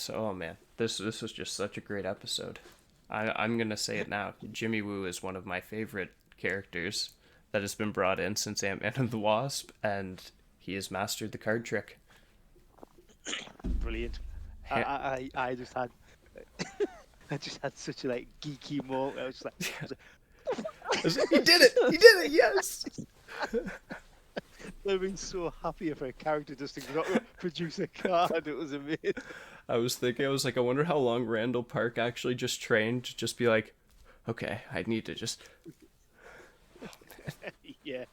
So, oh man, this was just such a great episode. I'm gonna say it now. Jimmy Woo is one of my favorite characters that has been brought in since Ant-Man and the Wasp, and he has mastered the card trick. Brilliant. I just had I just had such a like geeky moment. He did it! He did it! Yes. I've been so happy for a character just to produce a card. It was amazing. I was thinking, I was like, I wonder how long Randall Park actually just trained to just be like, okay, I need to just. Yeah,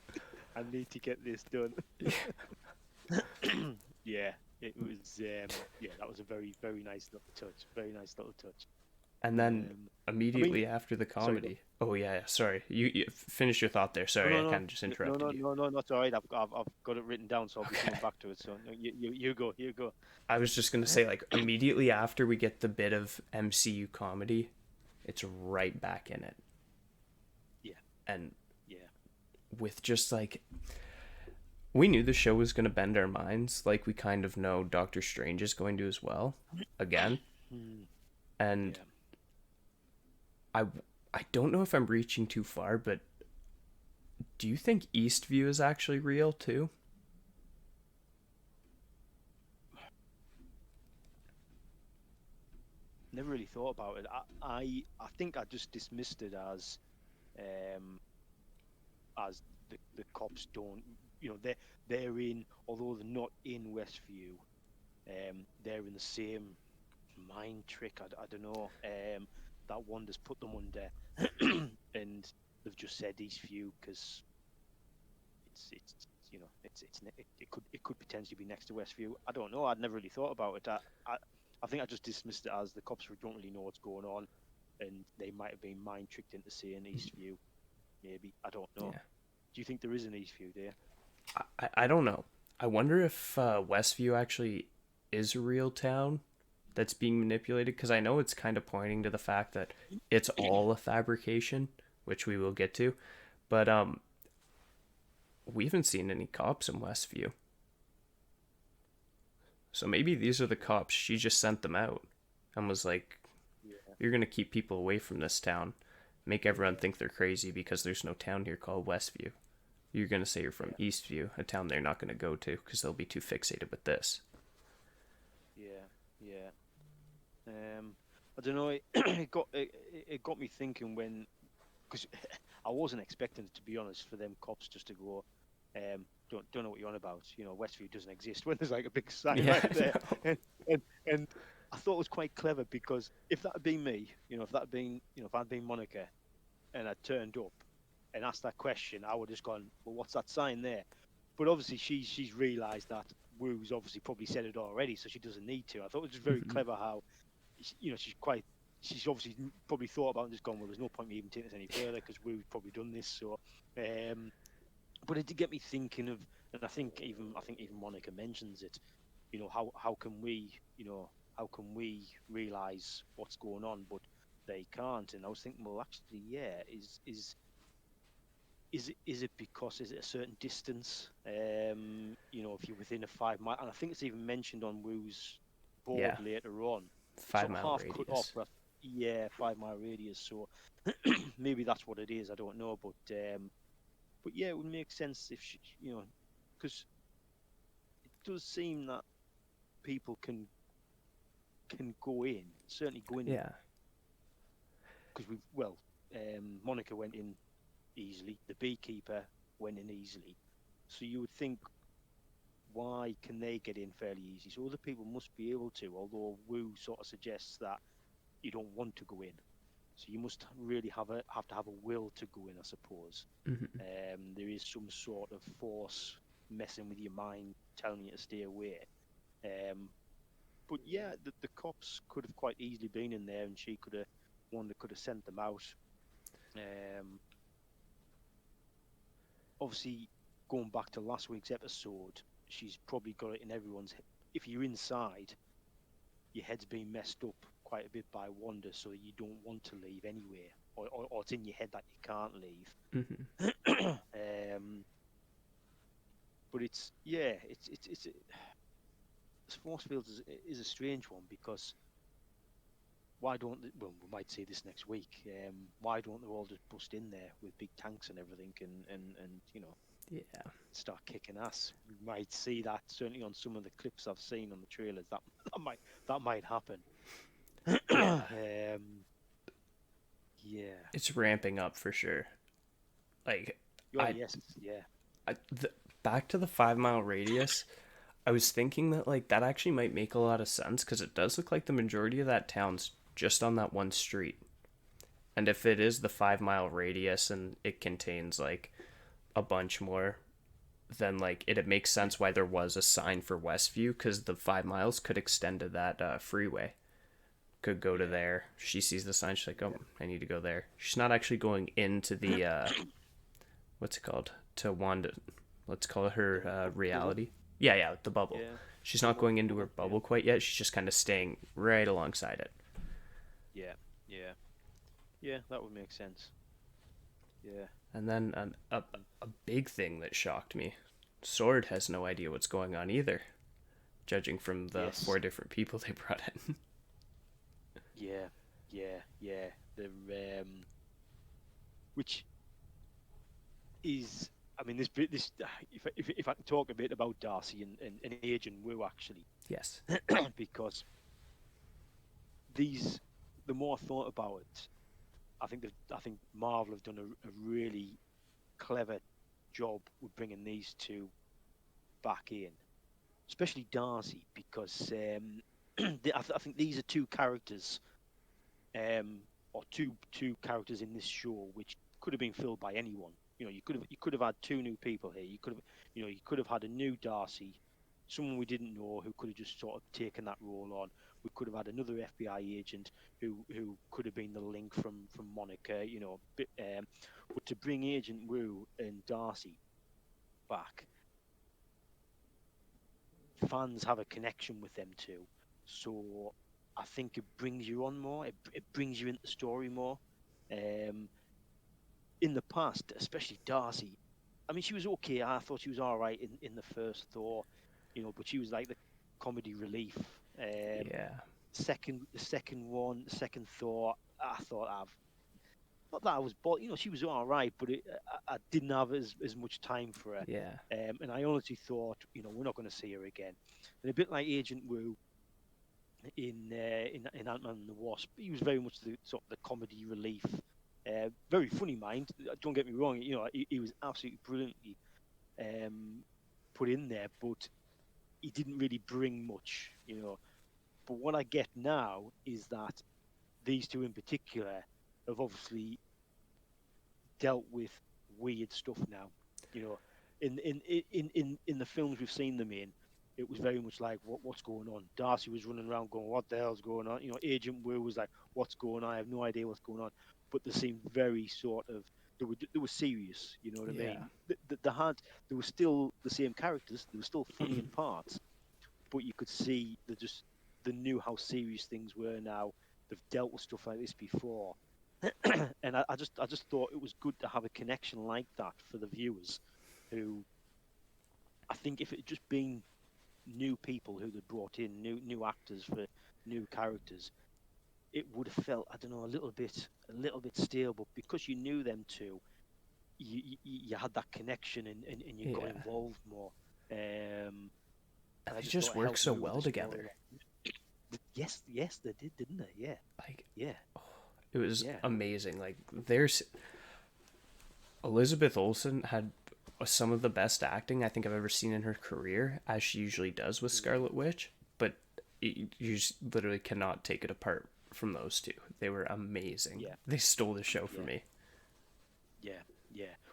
I need to get this done. Yeah, it was. Yeah, that was a very nice little touch. Very nice little touch. And then I mean, immediately after the sorry, go. comedy. Oh yeah, sorry. You finish your thought there. No, Sorry, no, I no, kind of just no, interrupted no, you. no, no, not all right. I've got it written down, so I'll be coming back to it. So no, you go, you go. I was just gonna say, like, immediately after we get the bit of MCU comedy, it's right back in it. Yeah, And yeah, with just like, we knew the show was gonna bend our minds, like we kind of know Doctor Strange is going to as well, again. mm, And yeah. I I don't know if I'm reaching too far, but do you think Eastview is actually real too? Never really thought about it. I think I just dismissed it um as the cops don't, they're in, although they're not in Westview, they're in the same mind trick. I don't know, that Wanda's put them under, and they've just said Eastview because it could potentially be next to Westview. I don't know. I'd never really thought about it. I think I just dismissed it as the cops don't really know what's going on, and they might have been mind tricked into saying Eastview. Maybe, I don't know. Yeah. Do you think there is an Eastview there? I don't know. I wonder if Westview actually is a real town that's being manipulated, because I know it's kind of pointing to the fact that it's all a fabrication, which we will get to. But we haven't seen any cops in Westview. So maybe these are the cops. She just sent them out and was like, Yeah, "You're going to keep people away from this town. Make everyone yeah, think they're crazy because there's no town here called Westview. You're going to say you're from yeah, Eastview, a town they're not going to go to because they'll be too fixated with this." yeah, yeah. I don't know. It got me thinking when, because I wasn't expecting it, to be honest, for them cops just to go, don't know what you're on about. Westview doesn't exist when there's like a big sign Yeah, right there, no. and I thought it was quite clever because if that had been me, if that had been, if I'd been Monica and I'd turned up and asked that question, I would have just gone, well, what's that sign there? But obviously she's realised that Wu's obviously probably said it already, so she doesn't need to. I thought it was very clever how, she's obviously probably thought about it and just gone, well, there's no point me even taking this any further because Wu's probably done this. So, um, but it did get me thinking of, and I think even Monica mentions it. How can we, how can we realise what's going on, but they can't? And I was thinking, well, actually, yeah, is it because is it a certain distance? If you're within a 5 mile, and I think it's even mentioned on Wu's Yeah, board later on. It's five sort of mile half cut off, radius. but yeah, 5 mile radius. So maybe that's what it is. I don't know, but yeah, it would make sense if because it does seem that people can go in, certainly go in, Yeah, because Monica went in easily. The beekeeper went in easily. So you would think, why can they get in fairly easy? So other people must be able to, although Wu sort of suggests that you don't want to go in. So you must really have to have a will to go in, I suppose. hmm There is some sort of force messing with your mind, telling you to stay away. Um, but yeah, the cops could have quite easily been in there, and she could have one that could have sent them out. Um, Obviously, going back to last week's episode, she's probably got it in everyone's. If you're inside, your head's been messed up quite a bit by Wanda, so you don't want to leave anyway, or it's in your head that you can't hmm leave. But it's, yeah, it's Force fields is a strange one because why don't they, well, we might see this next week. Why don't they all just bust in there with big tanks and everything and Yeah. start kicking ass? We might see that certainly on some of the clips I've seen on the trailers. That might that might happen. Yeah. Yeah. It's ramping up for sure. Like, Oh I, yes, yeah. back to the 5 mile radius. I was thinking that like that actually might make a lot of sense because it does look like the majority of that town's just on that one street. And if it is the 5 mile radius and it contains like a bunch more, then like it makes sense why there was a sign for Westview because the 5 miles could extend to that freeway. Could go to Yeah. there. She sees the sign. She's like, "Oh, Yeah. I need to go there." She's not actually going into the what's it called, to Wanda. Let's call it her Bubble. reality. Yeah, yeah, the bubble. Yeah. She's not Bubble. going into her Bubble. Yeah. bubble quite yet. She's just kind of staying right alongside it. Yeah. Yeah. Yeah. That would make sense. Yeah. And then a big thing that shocked me: Sword has no idea what's going on either, judging from the Yes. 4 different people they brought in. Yeah. Yeah. Yeah. The which is, I mean, this if I can talk a bit about Darcy and Agent Wu actually, Yes. because these, the more I thought about it, I think Marvel have done a really clever job with bringing these two back in, especially Darcy, because I think these are two characters, um, or two characters in this show which could have been filled by anyone. You could have had two new people here. You could have had a new Darcy, someone we didn't know who could have just sort of taken that role on. We could have had another FBI agent who could have been the link from Monica. But to bring Agent Wu and Darcy back, fans have a connection with them too. So I think it brings you on more. It brings you into the story more. Um, in the past, especially Darcy, I mean, she was okay. I thought she was all right in the first Thor, but she was like the comedy relief. Yeah. The second one, the second Thor, I thought I've not that I was, but she was all right, but I didn't have as much time for her. Yeah. And I honestly thought, we're not going to see her again. And a bit like Agent Wu in Ant Man and the Wasp, he was very much the sort of the comedy relief. Very funny mind. Don't get me wrong. He was absolutely brilliantly um, put in there, but he didn't really bring much. But what I get now is that these two in particular have obviously dealt with weird stuff now. You know, in the films we've seen them in, it was very much like what's going on. Darcy was running around going, "What the hell's going on?" Agent Wu was like, "What's going on? I have no idea what's going on." But they seemed very sort of they were serious. You know what I Yeah. mean? They were still the same characters. They were still funny in parts, but you could see they knew how serious things were now. They've dealt with stuff like this before, and I just thought it was good to have a connection like that for the viewers, who I think if it had just been new people who they brought in, new actors for new characters, it would have felt, I don't know, a little bit stale. But because you knew them two, you had that connection and you got Yeah. involved more. And And I they just thought just it work helped so move the well story together. along. Yes, yes, they did, didn't they? Yeah, Like, yeah, it was yeah, amazing. Like, there's Elizabeth Olsen had some of the best acting I think I've ever seen in her career, as she usually does with mm, Scarlet Witch. But you just literally cannot take it apart from those two. They were amazing. yeah, They stole the show for yeah, me. yeah, yeah.